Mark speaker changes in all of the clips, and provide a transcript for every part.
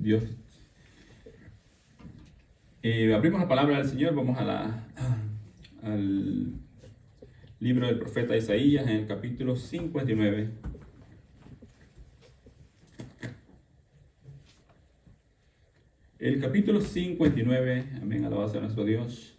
Speaker 1: Dios. Abrimos la palabra del Señor, vamos al libro del profeta Isaías en el capítulo 59. El capítulo 59, amén, alabado sea nuestro Dios.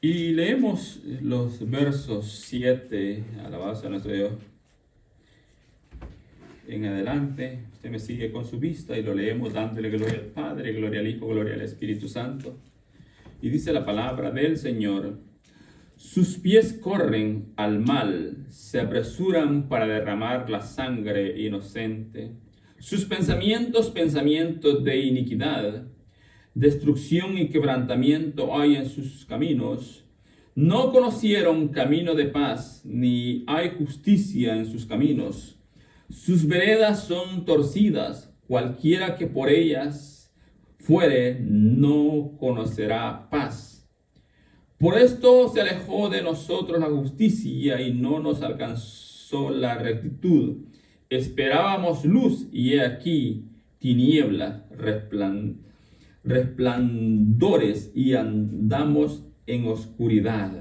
Speaker 1: Y leemos los versos 7, alabado sea nuestro Dios, en adelante. Usted me sigue con su vista y lo leemos dándole gloria al Padre, gloria al Hijo, gloria al Espíritu Santo. Y dice la palabra del Señor: sus pies corren al mal, se apresuran para derramar la sangre inocente. Sus pensamientos de iniquidad. Destrucción y quebrantamiento hay en sus caminos. No conocieron camino de paz, ni hay justicia en sus caminos. Sus veredas son torcidas, cualquiera que por ellas fuere no conocerá paz. Por esto se alejó de nosotros la justicia y no nos alcanzó la rectitud. Esperábamos luz y he aquí tinieblas resplandores y andamos en oscuridad.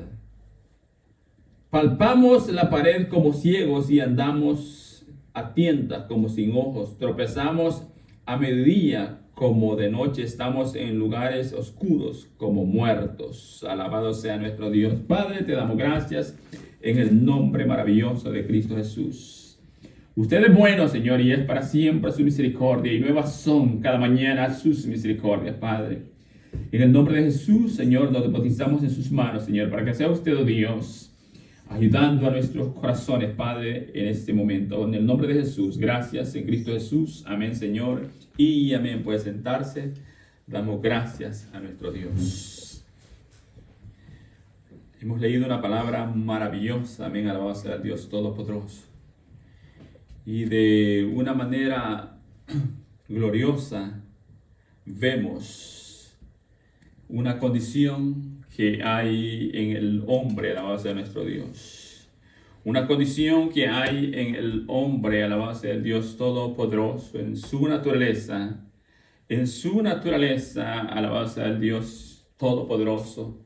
Speaker 1: Palpamos la pared como ciegos y andamos a tientas como sin ojos. Tropezamos a mediodía como de noche, estamos en lugares oscuros como muertos. Alabado sea nuestro Dios. Padre, te damos gracias en el nombre maravilloso de Cristo Jesús. Usted es bueno, Señor, y es para siempre su misericordia, y nuevas son cada mañana sus misericordias, Padre. En el nombre de Jesús, Señor, nos depositamos en sus manos, Señor, para que sea usted, oh Dios, ayudando a nuestros corazones, Padre, en este momento. En el nombre de Jesús, gracias en Cristo Jesús. Amén, Señor, y amén. Puede sentarse. Damos gracias a nuestro Dios. Hemos leído una palabra maravillosa, amén, alabado sea Dios Todopoderoso. Y de una manera gloriosa vemos una condición que hay en el hombre, alabado sea nuestro Dios. Una condición que hay en el hombre, alabado sea el Dios Todopoderoso, en su naturaleza. En su naturaleza, alabado sea el Dios Todopoderoso.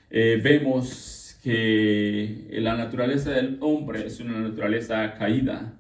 Speaker 1: Vemos que la naturaleza del hombre es una naturaleza caída.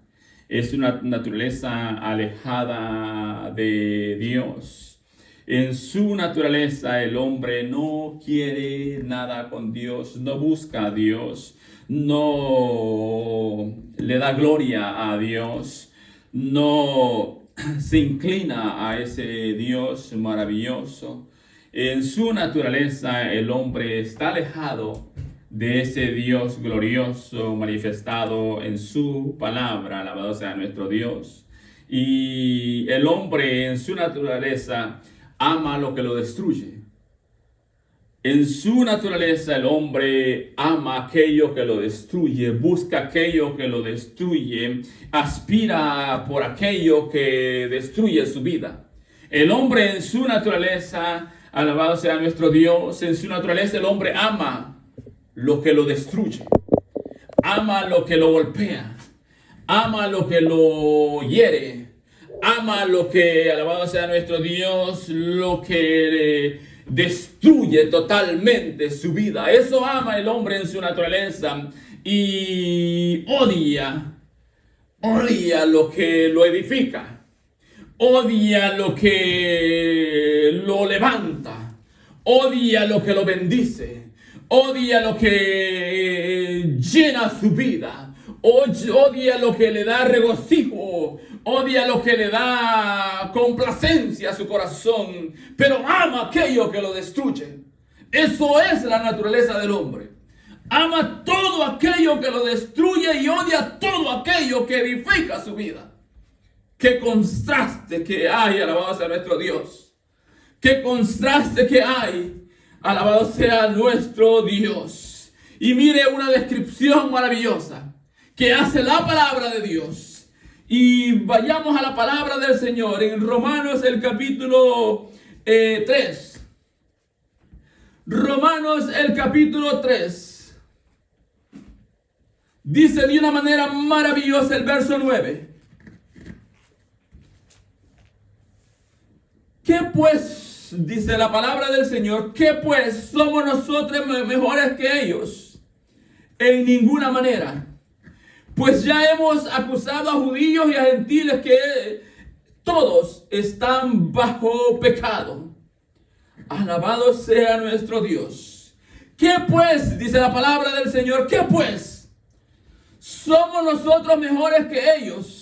Speaker 1: Es una naturaleza alejada de Dios. En su naturaleza el hombre no quiere nada con Dios, no busca a Dios, no le da gloria a Dios, no se inclina a ese Dios maravilloso. En su naturaleza el hombre está alejado de ese Dios glorioso manifestado en su palabra, alabado sea nuestro Dios. Y el hombre en su naturaleza ama lo que lo destruye. En su naturaleza el hombre ama aquello que lo destruye, busca aquello que lo destruye, aspira por aquello que destruye su vida. El hombre en su naturaleza, alabado sea nuestro Dios, en su naturaleza el hombre ama lo que lo destruye, ama lo que lo golpea, ama lo que lo hiere, ama lo que, alabado sea nuestro Dios, lo que destruye totalmente su vida. Eso ama el hombre en su naturaleza y odia lo que lo edifica, odia lo que lo levanta, odia lo que lo bendice. Odia lo que llena su vida, odia lo que le da regocijo, odia lo que le da complacencia a su corazón, pero ama aquello que lo destruye. Eso es la naturaleza del hombre. Ama todo aquello que lo destruye y odia todo aquello que edifica su vida. Qué contraste que hay, alabado sea nuestro Dios. Qué contraste que hay. Alabado sea nuestro Dios. Y mire una descripción maravillosa que hace la palabra de Dios. Y vayamos a la palabra del Señor en Romanos el capítulo 3. Romanos el capítulo 3. Dice de una manera maravillosa el verso 9. ¿Qué pues, dice la palabra del Señor, qué pues somos nosotros mejores que ellos? En ninguna manera. Pues ya hemos acusado a judíos y a gentiles que todos están bajo pecado. Alabado sea nuestro Dios. ¿Qué pues, dice la palabra del Señor, qué pues? ¿Somos nosotros mejores que ellos?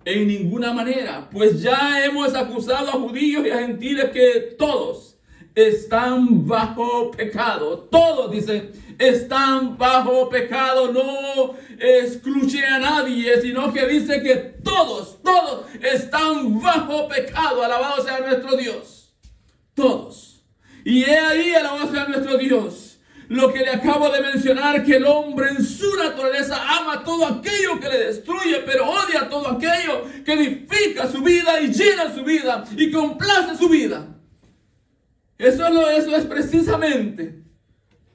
Speaker 1: En ninguna manera, pues ya hemos acusado a judíos y a gentiles que todos están bajo pecado. Todos, dice, están bajo pecado. No excluye a nadie, sino que dice que todos están bajo pecado. Alabado sea nuestro Dios. Todos. Y he ahí, alabado sea nuestro Dios, lo que le acabo de mencionar, que el hombre en su naturaleza ama todo aquello que le destruye, pero odia todo aquello que edifica su vida y llena su vida y complace su vida. Eso es precisamente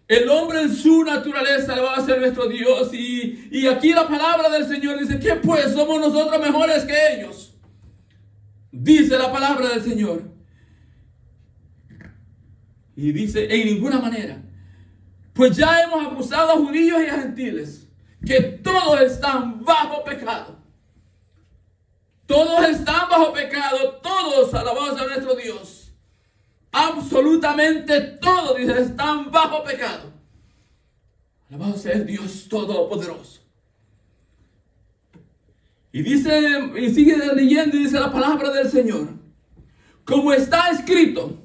Speaker 1: el hombre en su naturaleza, alabado sea nuestro Dios. Y aquí la palabra del Señor dice, ¿qué pues? ¿Somos nosotros mejores que ellos? Dice la palabra del Señor. Y dice, en ninguna manera. Pues ya hemos acusado a judíos y a gentiles, que todos están bajo pecado. Todos están bajo pecado, todos, alabados a nuestro Dios. Absolutamente todos, dice, están bajo pecado. Alabado sea el Dios Todopoderoso. Y dice, y sigue leyendo y dice la palabra del Señor. Como está escrito,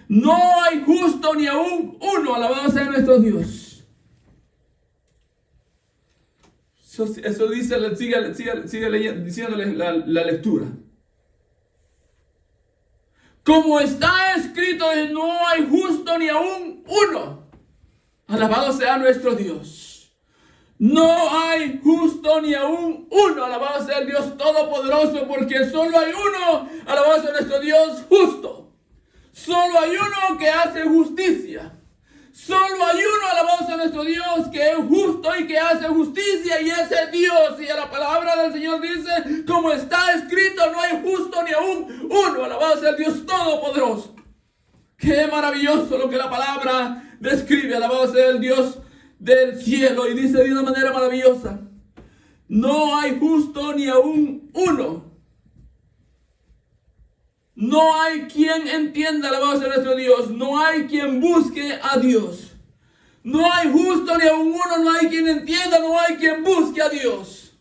Speaker 1: no hay justo ni aún uno, alabado sea nuestro Dios. Eso dice, sigue leyendo, diciéndole la lectura. Como está escrito, no hay justo ni aún uno. Alabado sea nuestro Dios. No hay justo ni aún uno. Alabado sea el Dios Todopoderoso, porque solo hay uno, alabado sea nuestro Dios, justo. Solo hay uno que hace justicia. Solo hay uno, alabado sea nuestro Dios, que es justo y que hace justicia, y ese es Dios. Y la palabra del Señor dice, como está escrito, no hay justo ni aún uno. Alabado sea el Dios Todopoderoso. Qué maravilloso lo que la palabra describe. Alabado sea el Dios del cielo. Y dice de una manera maravillosa, no hay justo ni aún uno. No hay quien entienda, alabado sea nuestro Dios. No hay quien busque a Dios. No hay justo ni aún uno. No hay quien entienda, no hay quien busque a Dios.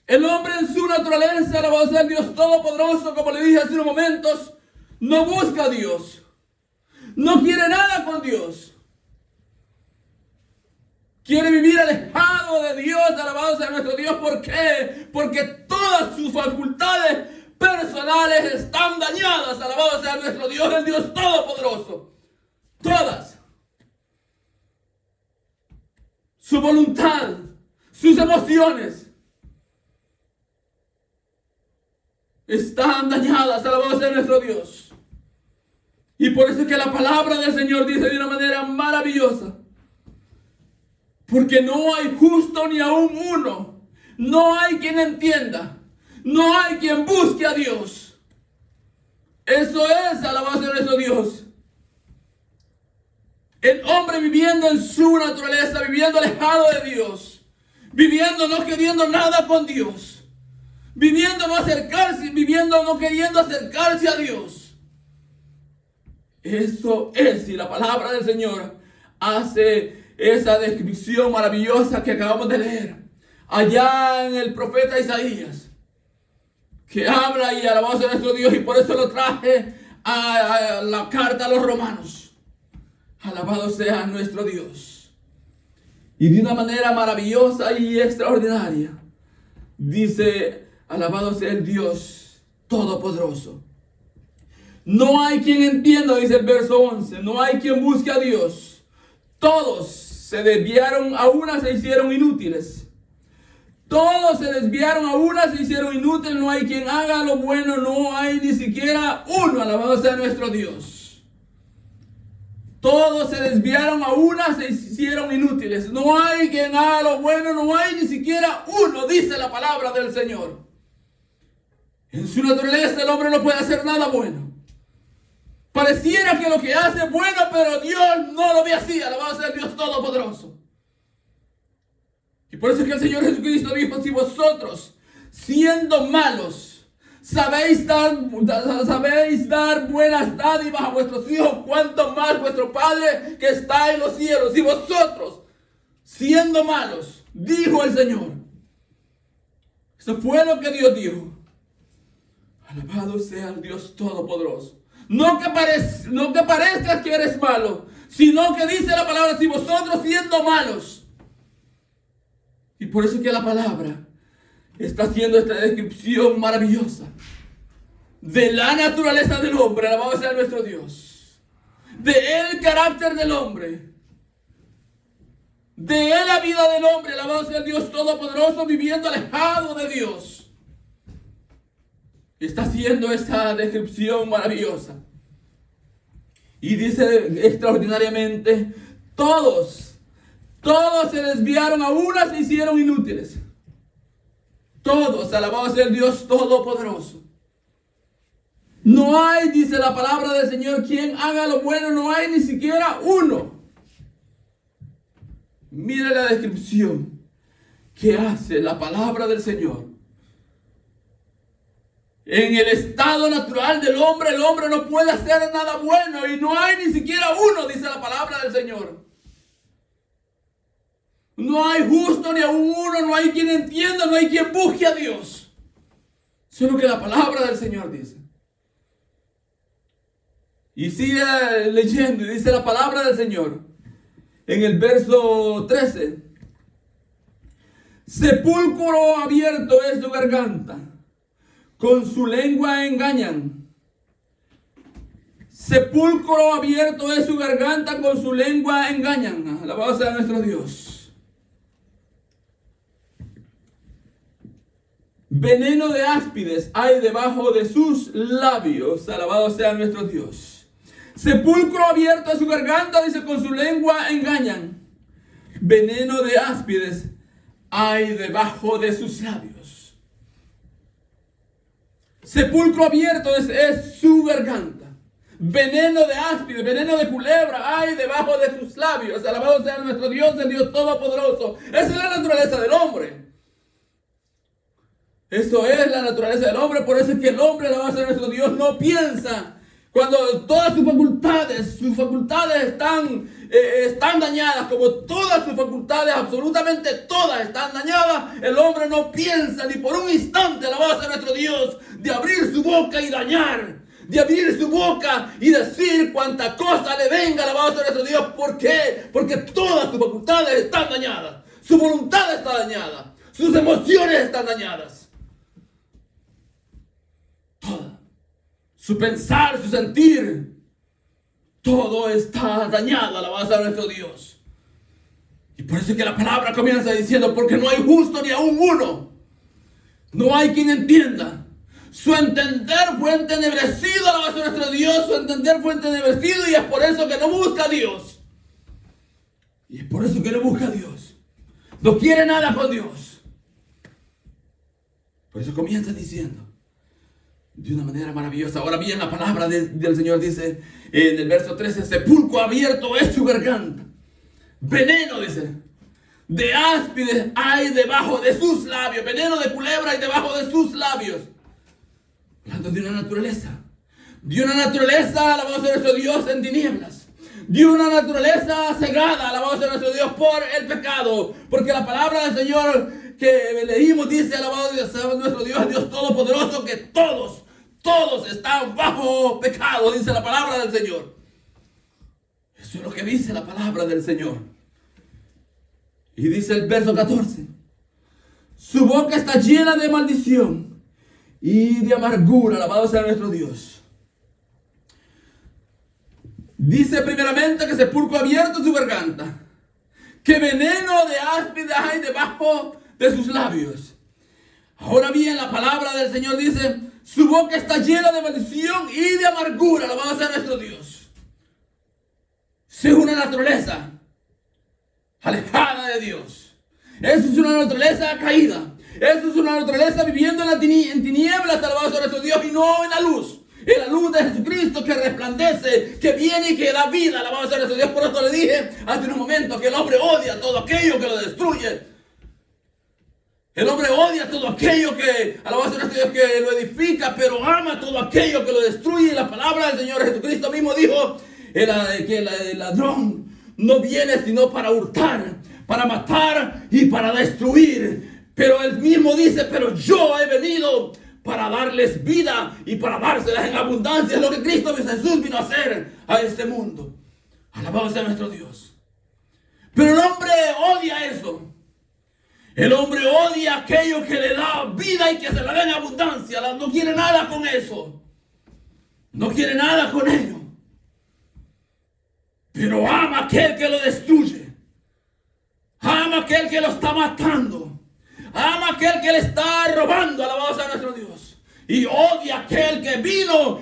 Speaker 1: El hombre en su naturaleza, alabado sea el Dios Todopoderoso, como le dije hace unos momentos, no busca a Dios. No quiere nada con Dios. Quiere vivir alejado de Dios, alabado sea nuestro Dios. ¿Por qué? Porque todas sus facultades personales están dañadas. Alabado sea nuestro Dios, el Dios Todopoderoso. Todas. Su voluntad, sus emociones están dañadas. Alabado sea nuestro Dios. Y por eso es que la palabra del Señor dice de una manera maravillosa, porque no hay justo ni aún uno. No hay quien entienda. No hay quien busque a Dios. Eso es, alabado sea nuestro Dios. El hombre viviendo en su naturaleza, viviendo alejado de Dios, viviendo no queriendo nada con Dios, viviendo no queriendo acercarse a Dios. Eso es, y la palabra del Señor hace esa descripción maravillosa que acabamos de leer allá en el profeta Isaías, que habla y alabado sea nuestro Dios, y por eso lo traje a la carta a los romanos. Alabado sea nuestro Dios. Y de una manera maravillosa y extraordinaria dice, alabado sea el Dios Todopoderoso. No hay quien entienda, dice el verso 11, no hay quien busque a Dios. Todos se desviaron, a una se hicieron inútiles. Todos se desviaron, a una se hicieron inútiles. No hay quien haga lo bueno, no hay ni siquiera uno. Alabado sea nuestro Dios. Todos se desviaron a una, se hicieron inútiles. No hay quien haga lo bueno, no hay ni siquiera uno, dice la palabra del Señor. En su naturaleza el hombre no puede hacer nada bueno. Pareciera que lo que hace es bueno, pero Dios no lo ve así. Alabado sea el Dios Todopoderoso. Y por eso es que el Señor Jesucristo dijo: si vosotros, siendo malos, sabéis dar buenas dádivas a vuestros hijos, cuánto más vuestro Padre que está en los cielos. Si vosotros, siendo malos, dijo el Señor. Eso fue lo que Dios dijo. Alabado sea el Dios Todopoderoso. No que parezcas que eres malo, sino que dice la palabra: si vosotros siendo malos. Y por eso es que la palabra está haciendo esta descripción maravillosa de la naturaleza del hombre. Alabado sea nuestro Dios. De el carácter del hombre. De la vida del hombre. Alabado sea el Dios Todopoderoso, viviendo alejado de Dios. Está haciendo esta descripción maravillosa. Y dice extraordinariamente: todos se desviaron, a una se hicieron inútiles. Todos, alabado sea el Dios Todopoderoso. No hay, dice la palabra del Señor, quien haga lo bueno, no hay ni siquiera uno. Mire la descripción que hace la palabra del Señor. En el estado natural del hombre, el hombre no puede hacer nada bueno y no hay ni siquiera uno, dice la palabra del Señor. No hay justo ni aún uno, no hay quien entienda, no hay quien busque a Dios. Eso es lo que la palabra del Señor dice. Y sigue leyendo y dice la palabra del Señor en el verso 13: sepulcro abierto es su garganta, con su lengua engañan. Sepulcro abierto es su garganta, con su lengua engañan. Alabado sea nuestro Dios. Veneno de áspides hay debajo de sus labios. Alabado sea nuestro Dios. Sepulcro abierto es su garganta, dice, con su lengua engañan. Veneno de áspides hay debajo de sus labios. Sepulcro abierto es su garganta. Veneno de áspides, veneno de culebra hay debajo de sus labios. Alabado sea nuestro Dios, el Dios Todopoderoso. Esa es la naturaleza del hombre. Eso es la naturaleza del hombre. Por eso es que el hombre, alabado sea nuestro Dios, no piensa. Cuando todas sus facultades están dañadas, como todas sus facultades, absolutamente todas están dañadas, el hombre no piensa ni por un instante, alabado sea nuestro Dios, de abrir su boca y dañar, de abrir su boca y decir cuanta cosa le venga, alabado sea nuestro Dios. ¿Por qué? Porque todas sus facultades están dañadas, su voluntad está dañada, sus emociones están dañadas. Su pensar, su sentir, todo está dañado, alabado sea nuestro Dios. Y por eso es que la palabra comienza diciendo: porque no hay justo ni aún uno. No hay quien entienda. Su entender fue entenebrecido, alabado sea nuestro Dios. Su entender fue entenebrecido y es por eso que no busca a Dios. Y es por eso que no busca a Dios. No quiere nada con Dios. Por eso comienza diciendo de una manera maravillosa. Ahora bien, la palabra del Señor dice en el verso 13: sepulcro abierto es su garganta. Veneno, dice, de áspides hay debajo de sus labios. Veneno de culebra hay debajo de sus labios. Hablando de una naturaleza. De una naturaleza, alabado sea nuestro Dios, en tinieblas. De una naturaleza cegada, alabado sea nuestro Dios, por el pecado. Porque la palabra del Señor que leímos dice: alabado sea nuestro Dios, Dios Todopoderoso, que todos están bajo pecado, dice la palabra del Señor. Eso es lo que dice la palabra del Señor. Y dice el verso 14: su boca está llena de maldición y de amargura, alabado sea nuestro Dios. Dice primeramente que sepulcro abierto su garganta, que veneno de áspides hay debajo de sus labios. Ahora bien, la palabra del Señor dice: su boca está llena de maldición y de amargura, alabado sea nuestro Dios. es una naturaleza alejada de Dios. Eso es una naturaleza caída. Eso es una naturaleza viviendo en tinieblas, alabado sea nuestro Dios, y no en la luz. En la luz de Jesucristo que resplandece, que viene y que da vida, alabado sea nuestro Dios. Por eso le dije hace un momento que el hombre odia todo aquello que lo destruye. El hombre odia todo aquello que, alabado sea nuestro Dios, que lo edifica, pero ama todo aquello que lo destruye. La palabra del Señor Jesucristo mismo dijo que el ladrón no viene sino para hurtar, para matar y para destruir. Pero él mismo dice, pero yo he venido para darles vida y para dárselas en abundancia. Es lo que Cristo Jesús vino a hacer a este mundo. Alabado sea nuestro Dios. Pero el hombre odia eso. El hombre odia aquello que le da vida y que se la da en abundancia. No quiere nada con eso. No quiere nada con ello. Pero ama aquel que lo destruye. Ama aquel que lo está matando. Ama aquel que le está robando, alabado sea nuestro Dios. Y odia aquel que vino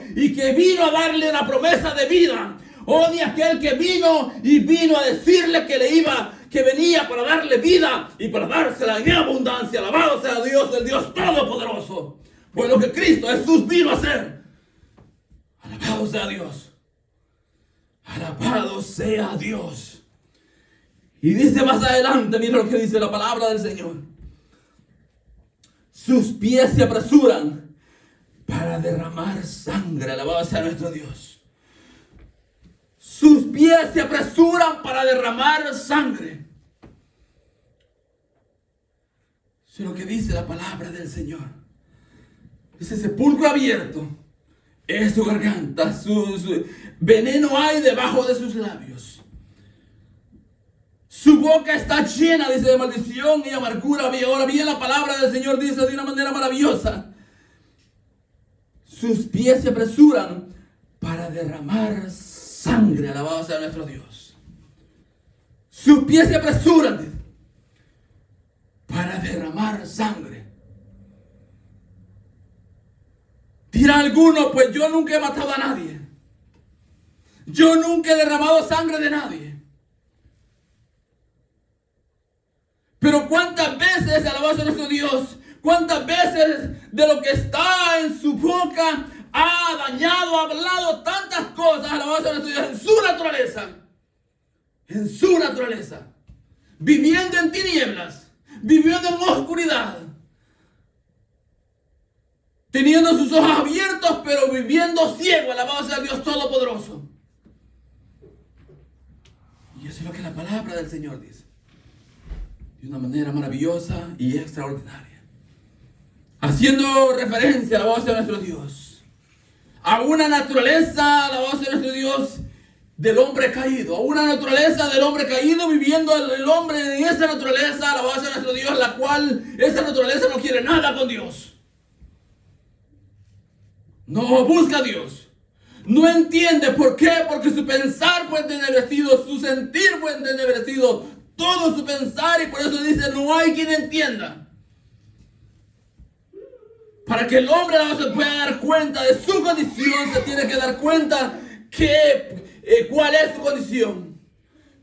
Speaker 1: a darle una promesa de vida. Odia aquel que vino a decirle que venía para darle vida y para dársela en abundancia. Alabado sea Dios, el Dios Todopoderoso. Por lo que Cristo Jesús vino a hacer. Alabado sea Dios. Alabado sea Dios. Y dice más adelante, mira lo que dice la palabra del Señor. Sus pies se apresuran para derramar sangre. Alabado sea nuestro Dios. Sus pies se apresuran para derramar sangre. Eso es lo que dice la palabra del Señor. Dice sepulcro abierto es su garganta. Su veneno hay debajo de sus labios. Su boca está llena, dice, de maldición y amargura. Ahora bien, la palabra del Señor dice de una manera maravillosa. Sus pies se apresuran para derramar sangre. Alabado sea nuestro Dios. Sus pies se apresuran para derramar sangre. Dirá alguno, pues yo nunca he matado a nadie. Yo nunca he derramado sangre de nadie. Pero cuántas veces, alabado sea nuestro Dios, cuántas veces de lo que está en su boca ha dañado, ha hablado tantas cosas, alabado sea nuestro Dios, en su naturaleza. En su naturaleza. Viviendo en tinieblas, viviendo en oscuridad. Teniendo sus ojos abiertos, pero viviendo ciego, alabado sea Dios Todopoderoso. Y eso es lo que la palabra del Señor dice. De una manera maravillosa y extraordinaria. Haciendo referencia, alabado sea nuestro Dios, a una naturaleza, alabado sea nuestro Dios, del hombre caído. A una naturaleza del hombre caído, viviendo el hombre en esa naturaleza, alabado sea nuestro Dios, la cual esa naturaleza no quiere nada con Dios. No busca a Dios. No entiende por qué. Porque su pensar fue entenebrecido, su sentir fue entenebrecido, todo su pensar, y por eso dice, no hay quien entienda. Para que el hombre no se pueda dar cuenta de su condición, se tiene que dar cuenta cuál es su condición.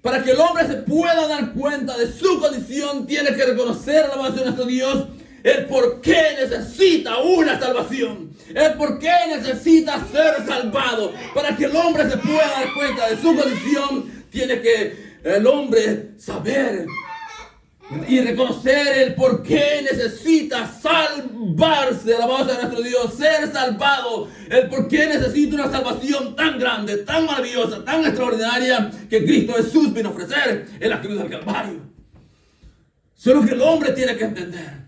Speaker 1: Para que el hombre se pueda dar cuenta de su condición, tiene que reconocer, alabado sea nuestro Dios, el por qué necesita una salvación. El por qué necesita ser salvado. Para que el hombre se pueda dar cuenta de su condición, tiene que el hombre saber y reconocer el por qué necesita salvarse. Alabado sea nuestro Dios, ser salvado. El por qué necesita una salvación tan grande, tan maravillosa, tan extraordinaria, que Cristo Jesús vino a ofrecer en la cruz del Calvario. Eso es lo que el hombre tiene que entender.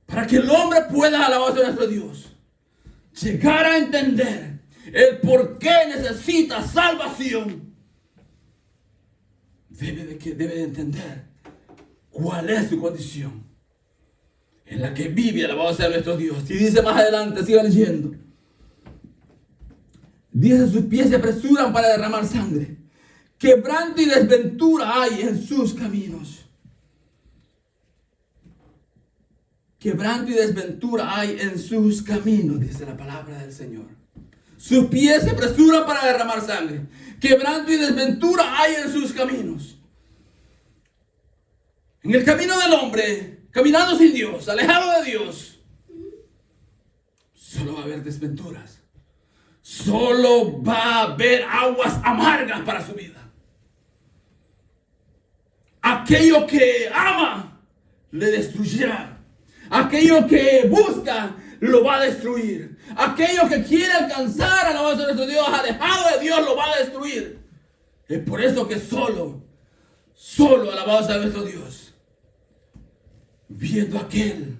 Speaker 1: Para que el hombre pueda, alabado sea nuestro Dios, llegar a entender el por qué necesita salvación, debe de entender cuál es su condición en la que vive, alabado sea nuestro Dios. Y dice más adelante, sigan leyendo. Dice, sus pies se apresuran para derramar sangre. Quebranto y desventura hay en sus caminos. Quebranto y desventura hay en sus caminos, dice la palabra del Señor. Sus pies se apresuran para derramar sangre. quebranto y desventura hay en sus caminos. En el camino del hombre, caminando sin Dios, alejado de Dios, solo va a haber desventuras. Solo va a haber aguas amargas para su vida. Aquello que ama, le destruirá. Aquello que busca, lo va a destruir. Aquello que quiere alcanzar a la voz de nuestro Dios, alejado de Dios, lo va a destruir. Es por eso que solo a la voz de nuestro Dios, viendo aquel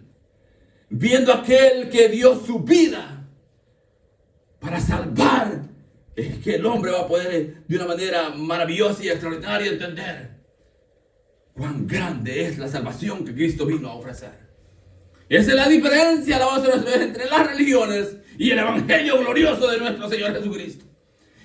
Speaker 1: que dio su vida para salvar, es que el hombre va a poder de una manera maravillosa y extraordinaria entender cuán grande es la salvación que Cristo vino a ofrecer. Esa es la diferencia, la voz de nuestro Dios, entre las religiones y el evangelio glorioso de nuestro Señor Jesucristo.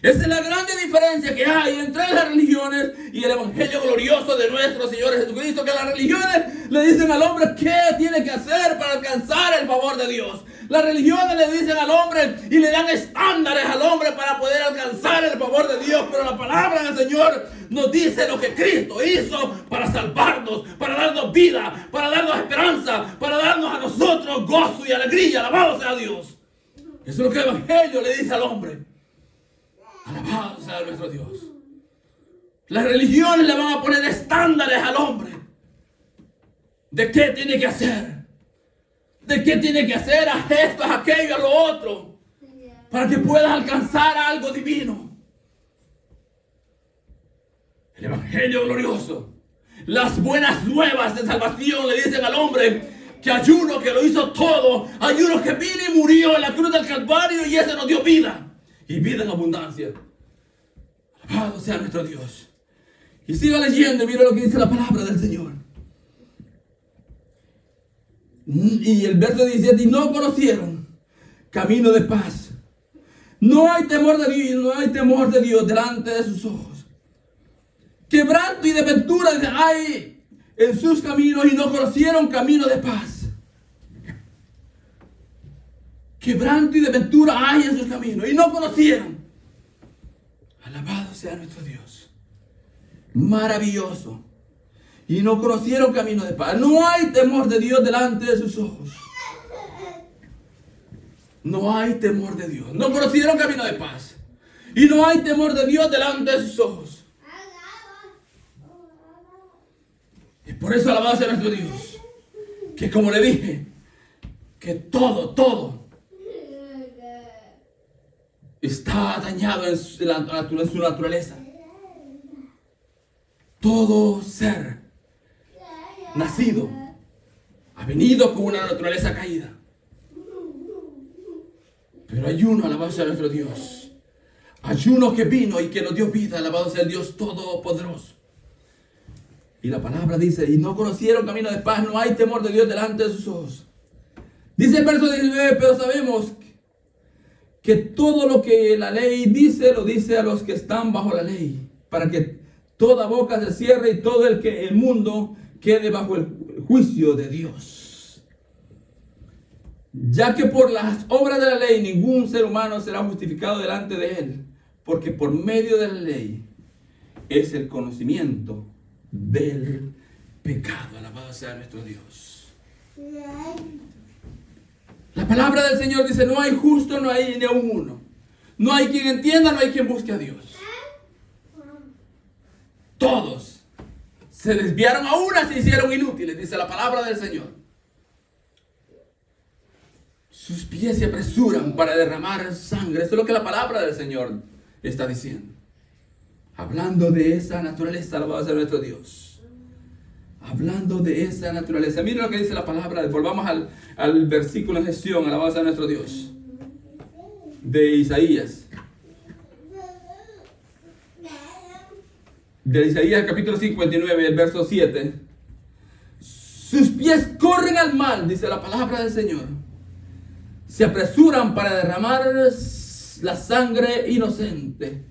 Speaker 1: Esa es la grande diferencia que hay entre las religiones y el evangelio glorioso de nuestro Señor Jesucristo. Que las religiones le dicen al hombre qué tiene que hacer para alcanzar el favor de Dios. Las religiones le dicen al hombre y le dan estándares al hombre para poder alcanzar el favor de Dios. Pero la palabra del Señor nos dice lo que Cristo hizo para salvarnos, para darnos vida, para darnos esperanza, para darnos a nosotros gozo y alegría. Alabado sea Dios. Eso es lo que el evangelio le dice al hombre. Alabado sea nuestro Dios. Las religiones le van a poner estándares al hombre. ¿De qué tiene que hacer? ¿De qué tiene que hacer? A esto, a aquello, a lo otro. Para que puedas alcanzar algo divino. El evangelio glorioso. Las buenas nuevas de salvación le dicen al hombre que hay uno que lo hizo todo. Hay uno que vino y murió en la cruz del Calvario y ese nos dio vida. Y vida en abundancia. Alabado sea nuestro Dios. Y siga leyendo y mira lo que dice la palabra del Señor. Y el verso 17, y no conocieron camino de paz. No hay temor de Dios, no hay temor de Dios delante de sus ojos. Quebranto y desventura hay en sus caminos y no conocieron camino de paz. Quebranto y desventura hay en sus caminos y no conocieron. Alabado sea nuestro Dios. Maravilloso. Y no conocieron camino de paz. No hay temor de Dios delante de sus ojos. No hay temor de Dios. No conocieron camino de paz. Y no hay temor de Dios delante de sus ojos. Y por eso alabado sea nuestro Dios. Que como le dije, que todo está dañado en su naturaleza. Todo ser nacido ha venido con una naturaleza caída. Pero hay uno, alabado sea nuestro Dios. Hay uno que vino y que nos dio vida, alabado sea el Dios Todopoderoso. Y la palabra dice, y no conocieron camino de paz, no hay temor de Dios delante de sus ojos. Dice el verso 19, pero sabemos que todo lo que la ley dice, lo dice a los que están bajo la ley, para que toda boca se cierre y todo el mundo quede bajo el juicio de Dios. Ya que por las obras de la ley ningún ser humano será justificado delante de él, porque por medio de la ley es el conocimiento del pecado. Alabado sea nuestro Dios. La palabra del Señor dice, no hay justo, no hay ni aun uno. No hay quien entienda, no hay quien busque a Dios. Todos se desviaron, a una se hicieron inútiles, dice la palabra del Señor. Sus pies se apresuran para derramar sangre. Eso es lo que la palabra del Señor está diciendo. Hablando de esa naturaleza, alabado sea nuestro Dios. Hablando de esa naturaleza. Miren lo que dice la palabra. Volvamos al versículo en gestión, alabado sea nuestro Dios. De Isaías. De Isaías capítulo 59, el verso 7. Sus pies corren al mal, dice la palabra del Señor. Se apresuran para derramar la sangre inocente.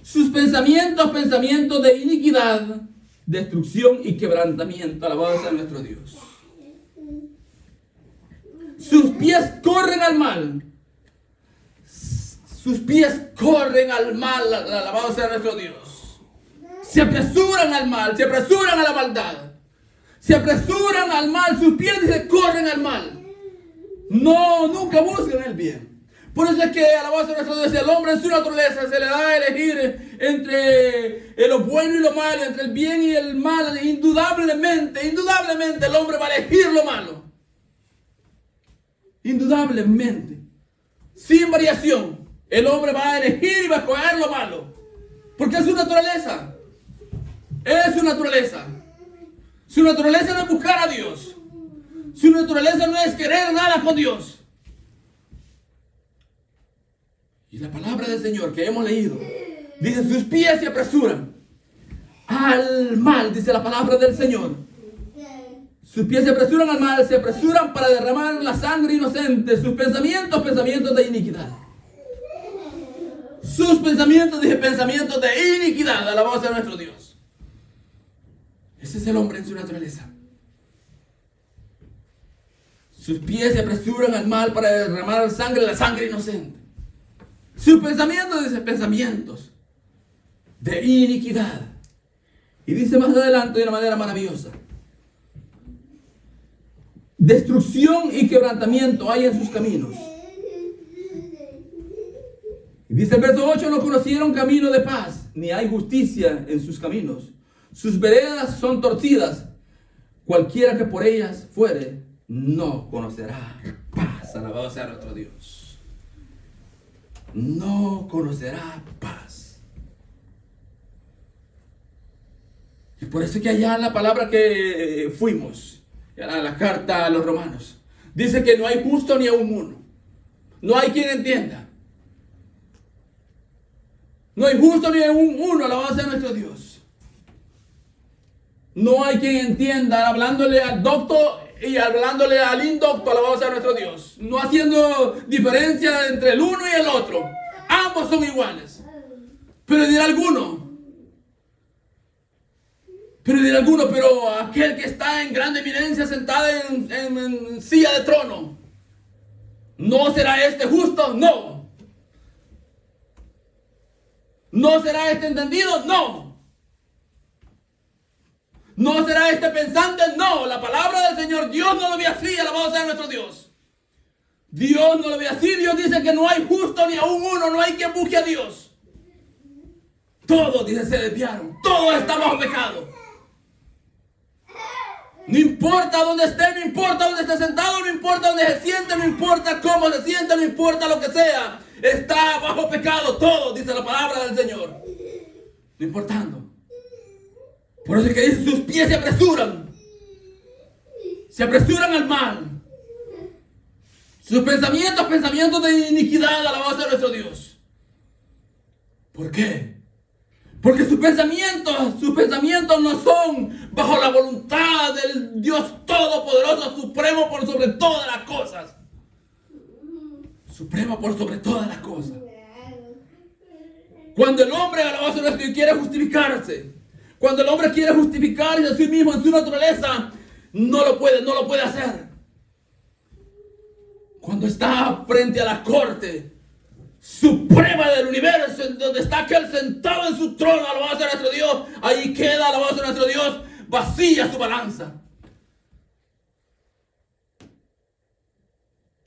Speaker 1: Sus pensamientos de iniquidad, destrucción y quebrantamiento. Alabado sea nuestro Dios. Sus pies corren al mal. Sus pies corren al mal, alabado sea nuestro Dios. Se apresuran al mal, se apresuran a la maldad. Se apresuran al mal, sus pies se corren al mal. No, nunca buscan el bien. Por eso es que, alabado sea nuestro Dios, el hombre en su naturaleza se le da a elegir entre lo bueno y lo malo, entre el bien y el mal. Indudablemente el hombre va a elegir lo malo. Indudablemente. Sin variación. El hombre va a elegir y va a escoger lo malo. Porque es su naturaleza. Es su naturaleza. Su naturaleza no es buscar a Dios. Su naturaleza no es querer nada con Dios. Y la palabra del Señor que hemos leído dice: sus pies se apresuran al mal, dice la palabra del Señor. Sus pies se apresuran al mal, se apresuran para derramar la sangre inocente. Sus pensamientos, pensamientos de iniquidad. Sus pensamientos, dije, pensamientos de iniquidad. Alabado sea nuestro Dios. Ese es el hombre en su naturaleza. Sus pies se apresuran al mal para derramar la sangre inocente. Sus pensamientos, dice, pensamientos de iniquidad. Y dice más adelante de una manera maravillosa: destrucción y quebrantamiento hay en sus caminos. Y dice el verso 8: no conocieron camino de paz, ni hay justicia en sus caminos. Sus veredas son torcidas, cualquiera que por ellas fuere, no conocerá paz. Alabado sea nuestro Dios. No conocerá paz. Y por eso es que allá en la palabra que fuimos, en la carta a los romanos, dice que no hay justo ni aún uno. No hay quien entienda. No hay justo ni aún uno, alabado sea nuestro Dios. No hay quien entienda, hablándole al doctor y hablándole al indocto, alabado sea nuestro Dios. No haciendo diferencia entre el uno y el otro. Ambos son iguales. Pero dirá alguno, pero aquel que está en grande eminencia, sentado en silla de trono, ¿no será este justo? No. ¿No será este entendido? No. ¿No será este pensante? No. La palabra del Señor, Dios no lo ve así, alabado sea nuestro Dios. Dios no lo ve así. Dios dice que no hay justo ni aún uno, no hay quien busque a Dios. Todos, dice, se desviaron. Todos están bajo pecado. No importa dónde esté, no importa dónde esté sentado, no importa dónde se siente, no importa cómo se siente, no importa lo que sea. Está bajo pecado todo, dice la palabra del Señor. No importando. Por eso es que dice: sus pies se apresuran. Se apresuran al mal. Sus pensamientos, pensamientos de iniquidad, alabado sea nuestro Dios. ¿Por qué? Porque sus pensamientos no son bajo la voluntad del Dios Todopoderoso, supremo por sobre todas las cosas. Supremo por sobre todas las cosas. Cuando el hombre, alabado sea nuestro Dios, quiere justificarse, cuando el hombre quiere justificarse a sí mismo en su naturaleza, no lo puede hacer. Cuando está frente a la corte suprema del universo, en donde está aquel sentado en su trono, alabado sea nuestro Dios, ahí queda, alabado sea nuestro Dios, vacía su balanza.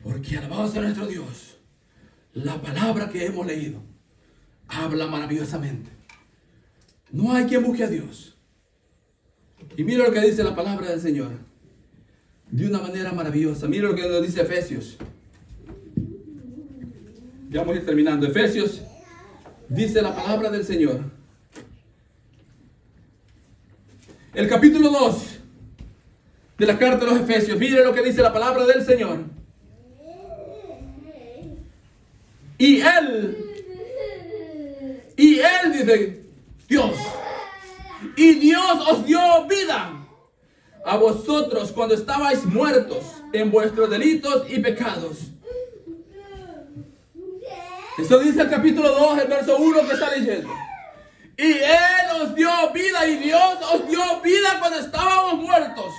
Speaker 1: Porque, alabado sea nuestro Dios, la palabra que hemos leído habla maravillosamente. No hay quien busque a Dios. Y mira lo que dice la palabra del Señor de una manera maravillosa. Mira lo que nos dice Efesios. Ya vamos a ir terminando. Efesios, dice la palabra del Señor. El capítulo 2 de la carta de los Efesios. Mire lo que dice la palabra del Señor. Y Él, dice Dios. Y Dios os dio vida a vosotros cuando estabais muertos en vuestros delitos y pecados. Eso dice el capítulo 2, el verso 1 que está leyendo. Y Él os dio vida, y Dios os dio vida cuando estábamos muertos.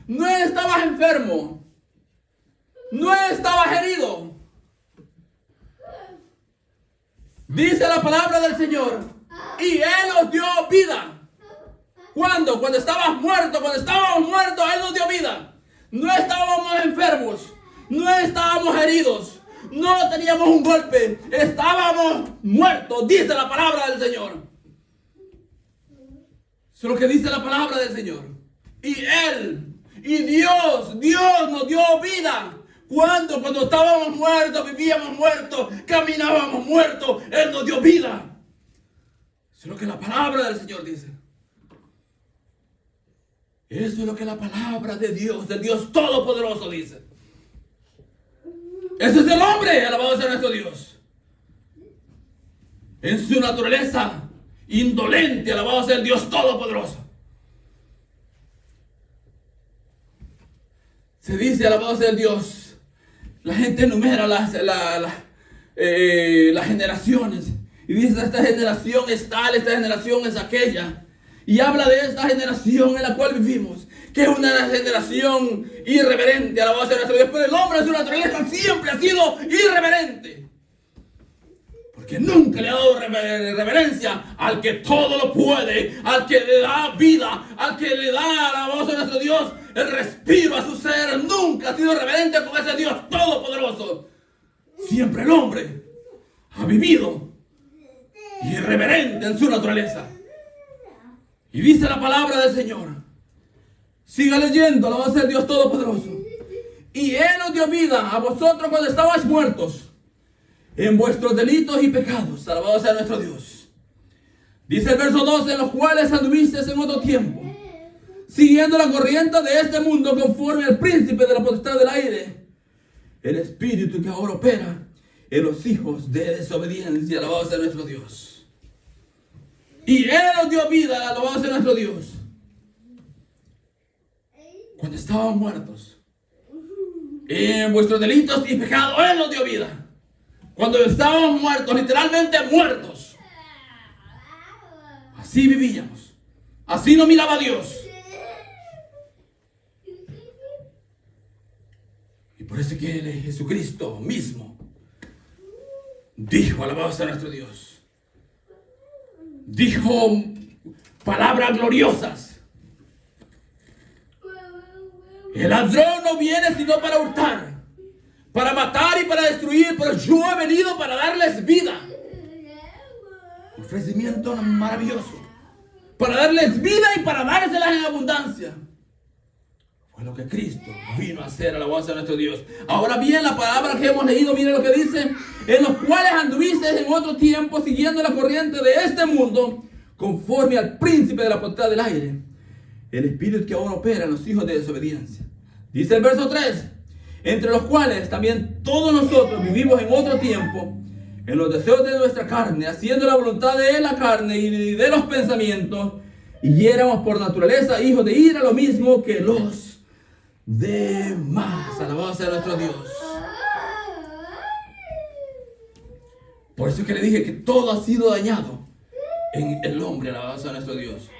Speaker 1: No estabas enfermo, no estabas herido,
Speaker 2: Dice la palabra del Señor. Y Él nos dio vida. ¿Cuándo? Cuando estábamos muertos. Él nos dio vida. No estábamos enfermos. No estábamos heridos. No teníamos un golpe. Estábamos muertos. Dice la palabra del Señor. Eso es lo que dice la palabra del Señor. Y Dios nos dio vida. Cuando estábamos muertos, vivíamos muertos, caminábamos muertos, Él nos dio vida. Eso es lo que la palabra del Señor dice. Eso es lo que la palabra de Dios, del Dios Todopoderoso dice. Ese es el hombre, alabado sea nuestro Dios. En su naturaleza indolente, alabado sea el Dios Todopoderoso. Se dice, alabado sea el Dios. La gente enumera las generaciones. Y dice, esta generación es tal, esta generación es aquella. Y habla de esta generación en la cual vivimos, que es una generación irreverente, alabado sea nuestro Dios. Pero el hombre en su naturaleza siempre ha sido irreverente. Porque nunca le ha dado reverencia al que todo lo puede, al que le da vida, al que le da, alabado sea nuestro Dios, el respiro a su ser. Nunca ha sido reverente con ese Dios todopoderoso. Siempre el hombre ha vivido irreverente en su naturaleza. Y dice la palabra del Señor. Siga leyendo, alabado sea el Dios todopoderoso. Y Él nos dio vida a vosotros cuando estabais muertos en vuestros delitos y pecados. Alabado sea nuestro Dios. Dice el verso 12, en los cuales anduvisteis en otro tiempo, siguiendo la corriente de este mundo, conforme al príncipe de la potestad del aire, el espíritu que ahora opera en los hijos de desobediencia. Alabado sea nuestro Dios. Y Él nos dio vida, alabado sea nuestro Dios, cuando estábamos muertos en vuestros delitos y pecados. Él nos dio vida cuando estábamos muertos, literalmente muertos. Así vivíamos, así nos miraba Dios. Y por eso que Jesucristo mismo dijo, alabado sea nuestro Dios, dijo palabras gloriosas. El ladrón no viene sino para hurtar, para matar y para destruir, pero yo he venido para darles vida. Ofrecimiento maravilloso. Para darles vida y para dárselas en abundancia. Fue lo que Cristo vino a hacer, alabado sea nuestro Dios. Ahora bien, la palabra que hemos leído, miren lo que dice: en los cuales anduvisteis en otro tiempo, siguiendo la corriente de este mundo, conforme al príncipe de la potestad del aire, el espíritu que ahora opera en los hijos de desobediencia. Dice el verso 3, entre los cuales también todos nosotros vivimos en otro tiempo, en los deseos de nuestra carne, haciendo la voluntad de la carne y de los pensamientos, y éramos por naturaleza hijos de ira, lo mismo que los demás. Alabado sea nuestro Dios. Por eso es que le dije que todo ha sido dañado en el hombre, alabado sea nuestro Dios.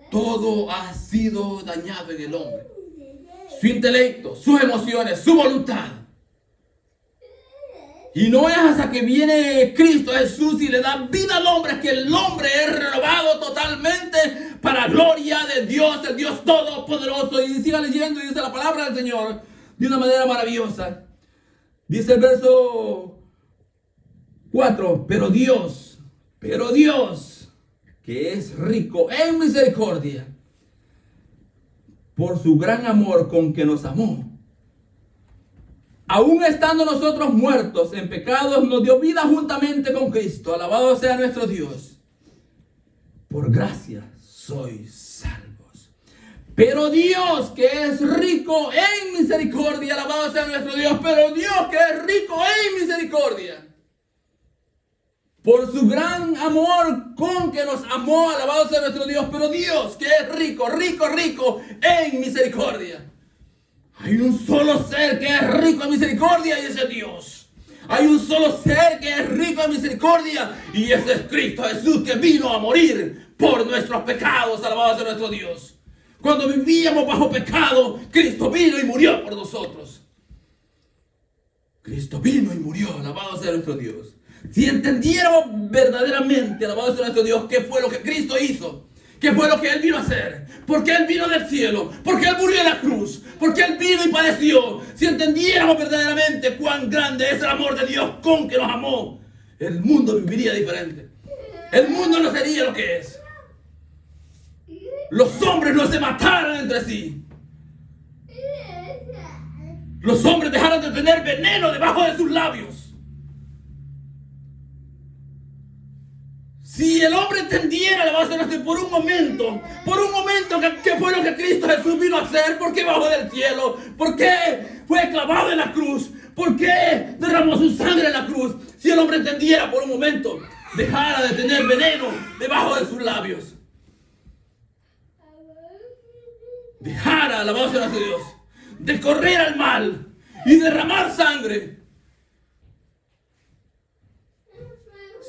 Speaker 2: Todo ha sido dañado en el hombre. Su intelecto, sus emociones, su voluntad. Y no es hasta que viene Cristo Jesús y le da vida al hombre que el hombre es renovado totalmente para gloria de Dios, el Dios Todopoderoso. Y siga leyendo y dice la palabra del Señor de una manera maravillosa. Dice el verso 4, pero Dios, que es rico en misericordia, por su gran amor con que nos amó, aún estando nosotros muertos en pecados, nos dio vida juntamente con Cristo. Alabado sea nuestro Dios. Por gracia sois salvos. Pero Dios, que es rico en misericordia, alabado sea nuestro Dios, pero Dios, que es rico en misericordia, por su gran amor con que nos amó, alabado sea nuestro Dios, pero Dios, que es rico en misericordia. Hay un solo ser que es rico en misericordia y ese es Dios. Hay un solo ser que es rico en misericordia y ese es Cristo Jesús, que vino a morir por nuestros pecados, alabado sea nuestro Dios. Cuando vivíamos bajo pecado, Cristo vino y murió por nosotros. Cristo vino y murió, alabado sea nuestro Dios. Si entendiéramos verdaderamente, alabado sea nuestro Dios, qué fue lo que Cristo hizo, qué fue lo que Él vino a hacer, por qué Él vino del cielo, por qué Él murió en la cruz, por qué Él vino y padeció. Si entendiéramos verdaderamente cuán grande es el amor de Dios con que nos amó, el mundo viviría diferente. El mundo no sería lo que es. Los hombres no se mataran entre sí. Los hombres dejaron de tener veneno debajo de sus labios. Si el hombre entendiera, por un momento, ¿qué fue lo que Cristo Jesús vino a hacer? ¿Por qué bajó del cielo? ¿Por qué fue clavado en la cruz? ¿Por qué derramó su sangre en la cruz? Si el hombre entendiera por un momento, dejara de tener veneno debajo de sus labios. Dejara, alabado sea nuestro Dios, de correr al mal y derramar sangre.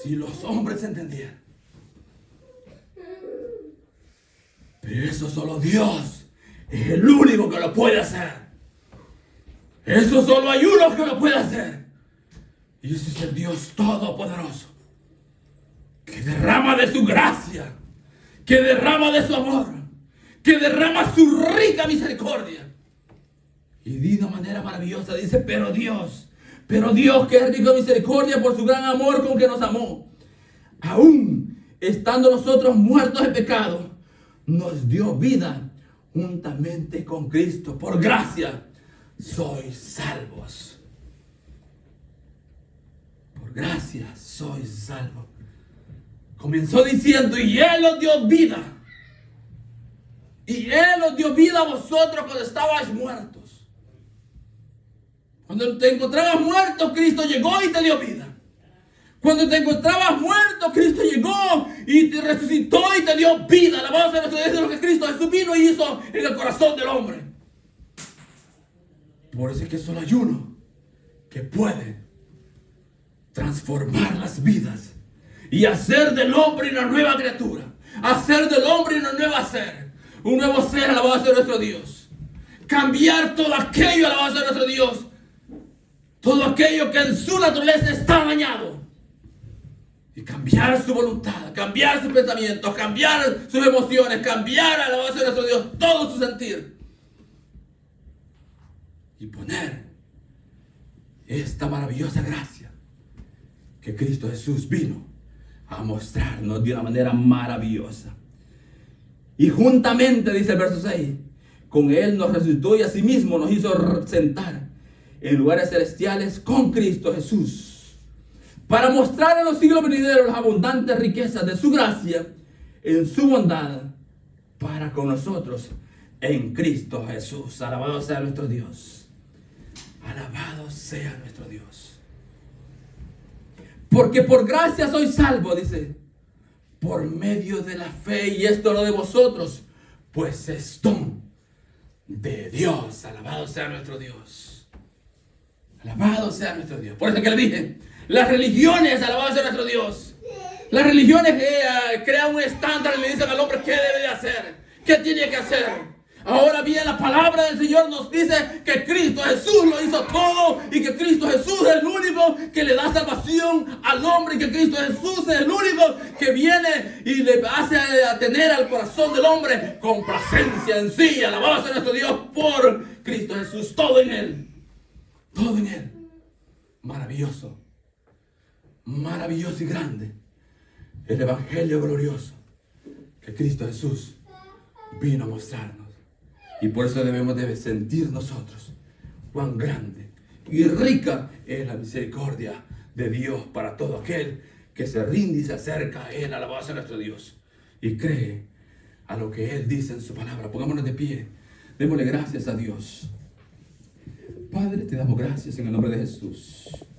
Speaker 2: Si los hombres entendieran. Pero eso solo Dios es el único que lo puede hacer. Eso solo hay uno que lo puede hacer. Y ese es el Dios Todopoderoso, que derrama de su gracia, que derrama de su amor, que derrama su rica misericordia. Y de una manera maravillosa dice, pero Dios que es rico en misericordia por su gran amor con que nos amó, aún estando nosotros muertos en pecado, nos dio vida juntamente con Cristo. Por gracia sois salvos. Por gracia sois salvos. Comenzó diciendo, y Él os dio vida. Y Él os dio vida a vosotros cuando estabais muertos. Cuando te encontrabas muerto, Cristo llegó y te dio vida. Cuando te encontrabas muerto, Cristo llegó y te resucitó y te dio vida. Alabado sea nuestro Dios, de lo que Cristo Jesús vino y hizo en el corazón del hombre. Por eso es que solo hay uno que puede transformar las vidas y hacer del hombre una nueva criatura. Hacer del hombre una nueva ser. Un nuevo ser, alabado sea nuestro Dios. Cambiar todo aquello, alabado sea nuestro Dios. Todo aquello que en su naturaleza está dañado. Y cambiar su voluntad, cambiar sus pensamientos, cambiar sus emociones, cambiar, alabado sea nuestro Dios, todo su sentir. Y poner esta maravillosa gracia que Cristo Jesús vino a mostrarnos de una manera maravillosa. Y juntamente, dice el verso 6, con Él nos resucitó y asimismo nos hizo sentar en lugares celestiales con Cristo Jesús, para mostrar en los siglos venideros las abundantes riquezas de su gracia en su bondad para con nosotros en Cristo Jesús. Alabado sea nuestro Dios. Alabado sea nuestro Dios. Porque por gracia soy salvo, dice, por medio de la fe, y esto no de vosotros, pues es don de Dios. Alabado sea nuestro Dios. Alabado sea nuestro Dios. Por eso que le dije, las religiones, alabado sea nuestro Dios. Las religiones crean un estándar y le dicen al hombre qué debe de hacer, qué tiene que hacer. Ahora bien, la palabra del Señor nos dice que Cristo Jesús lo hizo todo y que Cristo Jesús es el único que le da salvación al hombre y que Cristo Jesús es el único que viene y le hace tener al corazón del hombre complacencia en sí. Alabado sea nuestro Dios por Cristo Jesús. Todo en Él. Todo en Él. Maravilloso. Maravilloso y grande. El evangelio glorioso que Cristo Jesús vino a mostrarnos. Y por eso debemos de sentir nosotros cuán grande y rica es la misericordia de Dios para todo aquel que se rinde y se acerca a Él, alabado sea nuestro Dios, y cree a lo que Él dice en su palabra. Pongámonos de pie, démosle gracias a Dios. Padre, te damos gracias en el nombre de Jesús.